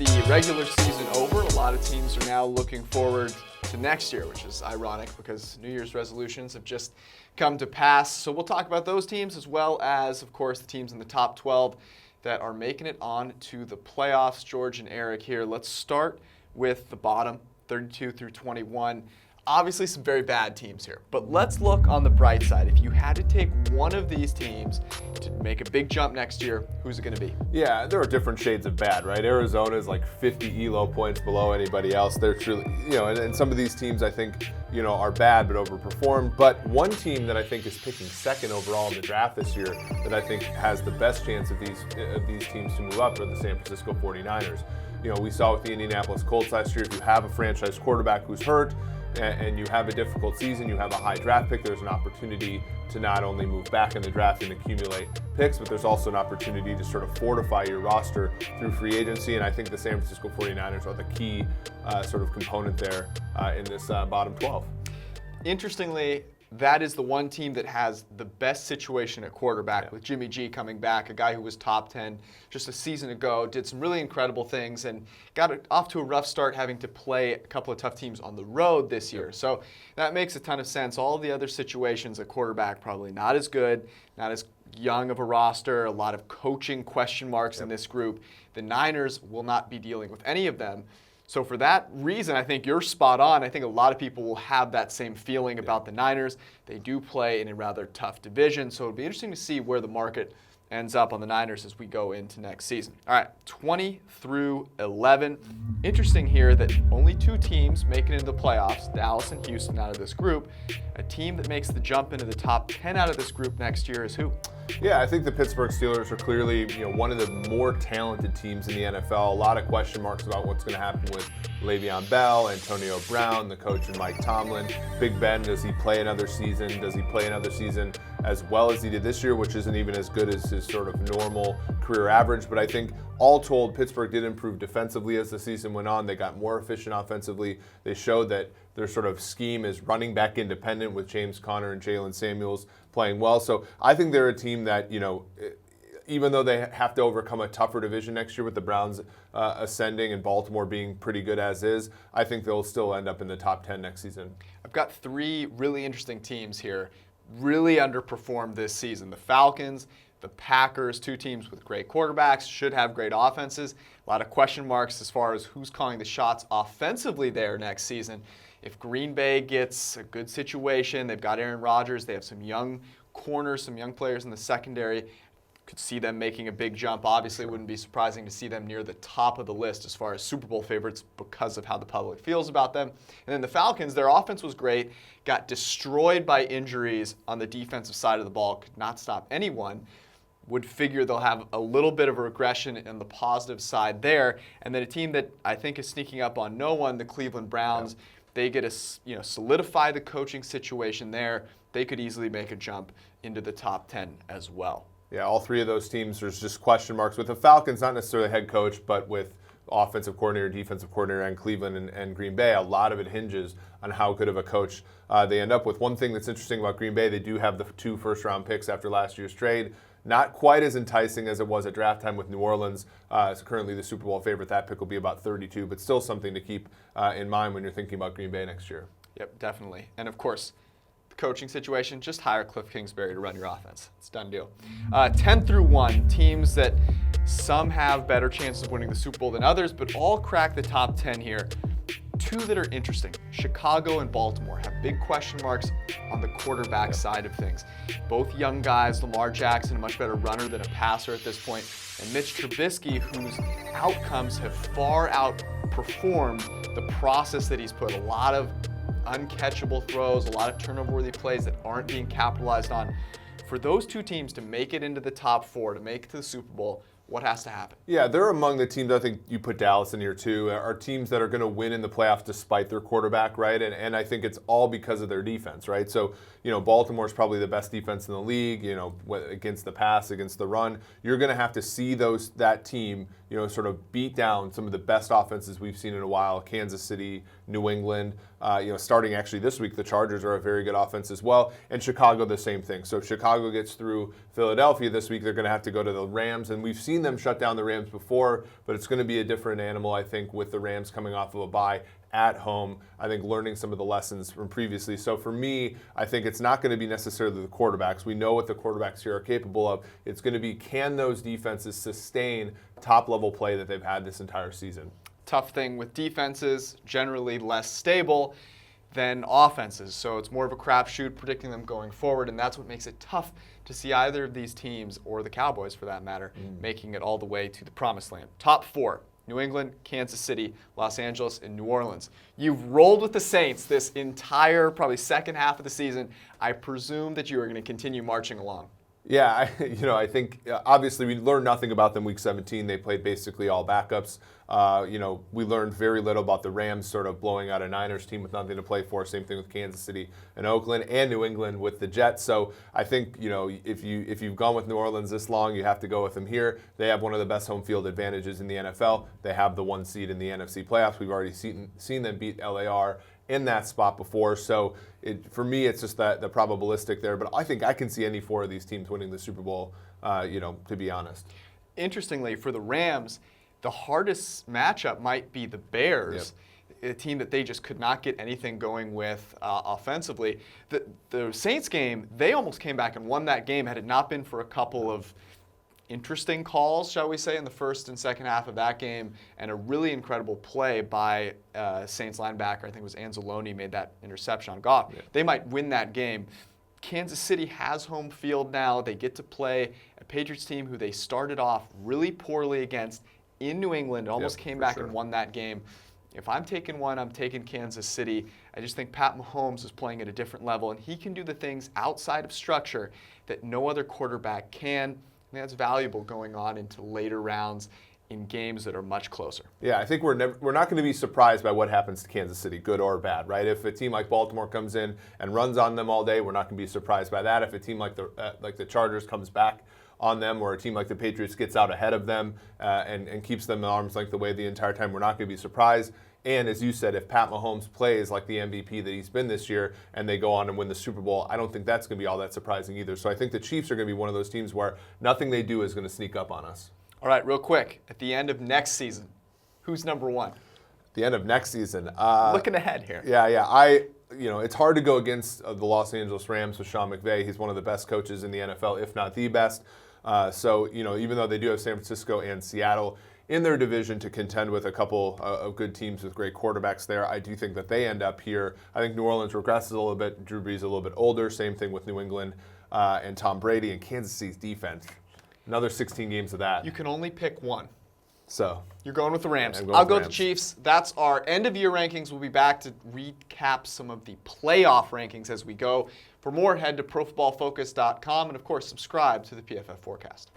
the regular season over, a lot of teams are now looking forward to next year, which is ironic because New Year's resolutions have just come to pass. So we'll talk about those teams as well as, of course, the teams in the top 12 that are making it on to the playoffs. George and Eric here. Let's start with the bottom, 32 through 21. Obviously some very bad teams here, but let's look on the bright side. If you had to take one of these teams to make a big jump next year, who's it going to be? Yeah, there are different shades of bad, right? Arizona is like 50 ELO points below anybody else. They're truly, and some of these teams I think, are bad but overperformed. But one team that I think is picking second overall in the draft this year that I think has the best chance of these teams to move up are the San Francisco 49ers. We saw with the Indianapolis Colts last year, if you have a franchise quarterback who's hurt, and you have a difficult season, you have a high draft pick, there's an opportunity to not only move back in the draft and accumulate picks, but there's also an opportunity to sort of fortify your roster through free agency. And I think the San Francisco 49ers are the key sort of component there in this bottom 12. Interestingly, that is the one team that has the best situation at quarterback with Jimmy G coming back, a guy who was top 10 just a season ago, did some really incredible things and got it off to a rough start having to play a couple of tough teams on the road this year. So that makes a ton of sense. All the other situations at quarterback probably not as good, not as young of a roster, a lot of coaching question marks in this group. The Niners will not be dealing with any of them. So for that reason, I think you're spot on. I think a lot of people will have that same feeling about the Niners. They do play in a rather tough division, so it'll be interesting to see where the market ends up on the Niners as we go into next season. All right, 20 through 11. Interesting here that only two teams make it into the playoffs, Dallas and Houston, out of this group. A team that makes the jump into the top 10 out of this group next year is who? Yeah, I think the Pittsburgh Steelers are clearly, one of the more talented teams in the NFL. A lot of question marks about what's going to happen with Le'Veon Bell, Antonio Brown, the coach, and Mike Tomlin. Big Ben, does he play another season? Does he play another season as well as he did this year, which isn't even as good as his sort of normal career average? But I think all told, Pittsburgh did improve defensively as the season went on. They got more efficient offensively. They showed that their sort of scheme is running back independent with James Conner and Jalen Samuels playing well. So I think they're a team that, even though they have to overcome a tougher division next year with the Browns ascending and Baltimore being pretty good as is, I think they'll still end up in the top 10 next season. I've got three really interesting teams here, really underperformed this season. The Falcons, the Packers, two teams with great quarterbacks, should have great offenses. A lot of question marks as far as who's calling the shots offensively there next season. If Green Bay gets a good situation, they've got Aaron Rodgers, they have some young corners, some young players in the secondary, could see them making a big jump. Obviously, it wouldn't be surprising to see them near the top of the list as far as Super Bowl favorites because of how the public feels about them. And then the Falcons, their offense was great, got destroyed by injuries on the defensive side of the ball, could not stop anyone. Would figure they'll have a little bit of a regression in the positive side there. And then a team that I think is sneaking up on no one, the Cleveland Browns, they get to solidify the coaching situation there. They could easily make a jump into the top 10 as well. Yeah, all three of those teams, there's just question marks. With the Falcons, not necessarily head coach, but with offensive coordinator, defensive coordinator, and Cleveland and Green Bay, a lot of it hinges on how good of a coach they end up with. One thing that's interesting about Green Bay, they do have the 2 first-round picks after last year's trade. Not quite as enticing as it was at draft time with New Orleans. It's currently the Super Bowl favorite. That pick will be about 32, but still something to keep in mind when you're thinking about Green Bay next year. Yep, definitely. And of course, the coaching situation, just hire Cliff Kingsbury to run your offense. It's a done deal. 10 through 1, teams that some have better chances of winning the Super Bowl than others, but all crack the top 10 here. Two that are interesting, Chicago and Baltimore, have big question marks on the quarterback side of things. Both young guys, Lamar Jackson, a much better runner than a passer at this point, and Mitch Trubisky, whose outcomes have far outperformed the process that he's put. A lot of uncatchable throws, a lot of turnover-worthy plays that aren't being capitalized on. For those two teams to make it into the top 4, to make it to the Super Bowl, what has to happen? Yeah, they're among the teams, I think you put Dallas in here too, are teams that are going to win in the playoffs despite their quarterback, right? And I think it's all because of their defense, right? So, Baltimore's probably the best defense in the league, against the pass, against the run. You're going to have to see that team, sort of beat down some of the best offenses we've seen in a while, Kansas City, New England. Starting actually this week, the Chargers are a very good offense as well, and Chicago the same thing. So if Chicago gets through Philadelphia this week, they're going to have to go to the Rams, and we've seen them shut down the Rams before, but it's going to be a different animal, I think, with the Rams coming off of a bye at home. I think learning some of the lessons from previously. So for me, I think it's not going to be necessarily the quarterbacks. We know what the quarterbacks here are capable of. It's going to be, can those defenses sustain top-level play that they've had this entire season? Tough thing with defenses, generally less stable than offenses. So it's more of a crapshoot predicting them going forward, and that's what makes it tough to see either of these teams, or the Cowboys for that matter, making it all the way to the promised land. Top 4. New England, Kansas City, Los Angeles, and New Orleans. You've rolled with the Saints this entire, probably second half of the season. I presume that you are going to continue marching along. Yeah, I think obviously we learned nothing about them week 17. They played basically all backups. We learned very little about the Rams sort of blowing out a Niners team with nothing to play for. Same thing with Kansas City and Oakland, and New England with the Jets. So I think if you've gone with New Orleans this long, you have to go with them here. They have one of the best home field advantages in the NFL. They have the 1 seed in the NFC playoffs. We've already seen them beat LAR in that spot before. So for me, it's just the probabilistic there. But I think I can see any 4 of these teams winning the Super Bowl, to be honest. Interestingly, for the Rams, the hardest matchup might be the Bears, a team that they just could not get anything going with offensively. The Saints game, they almost came back and won that game had it not been for a couple of interesting calls, shall we say, in the first and second half of that game, and a really incredible play by Saints linebacker, I think it was Anzalone, made that interception on Goff. Yeah. They might win that game. Kansas City has home field now. They get to play a Patriots team who they started off really poorly against in New England, almost came back and won that game. If I'm taking one, I'm taking Kansas City. I just think Pat Mahomes is playing at a different level, and he can do the things outside of structure that no other quarterback can. And that's valuable going on into later rounds in games that are much closer. Yeah, I think we're not going to be surprised by what happens to Kansas City, good or bad, right? If a team like Baltimore comes in and runs on them all day, we're not going to be surprised by that. If a team like the Chargers comes back on them, or a team like the Patriots gets out ahead of them and keeps them at arm's length away the entire time, we're not going to be surprised. And as you said, if Pat Mahomes plays like the MVP that he's been this year and they go on and win the Super Bowl, I don't think that's going to be all that surprising either. So I think the Chiefs are going to be one of those teams where nothing they do is going to sneak up on us. All right, real quick, at the end of next season, who's number 1? The end of next season. Looking ahead here. Yeah. It's hard to go against the Los Angeles Rams with Sean McVay. He's one of the best coaches in the NFL, if not the best. Even though they do have San Francisco and Seattle in their division to contend with a couple of good teams with great quarterbacks there, I do think that they end up here. I think New Orleans regresses a little bit. Drew Brees a little bit older. Same thing with New England and Tom Brady, and Kansas City's defense. Another 16 games of that. You can only pick one. So you're going with the Rams. Yeah, I'll go with the Chiefs. That's our end-of-year rankings. We'll be back to recap some of the playoff rankings as we go. For more, head to ProFootballFocus.com and, of course, subscribe to the PFF Forecast.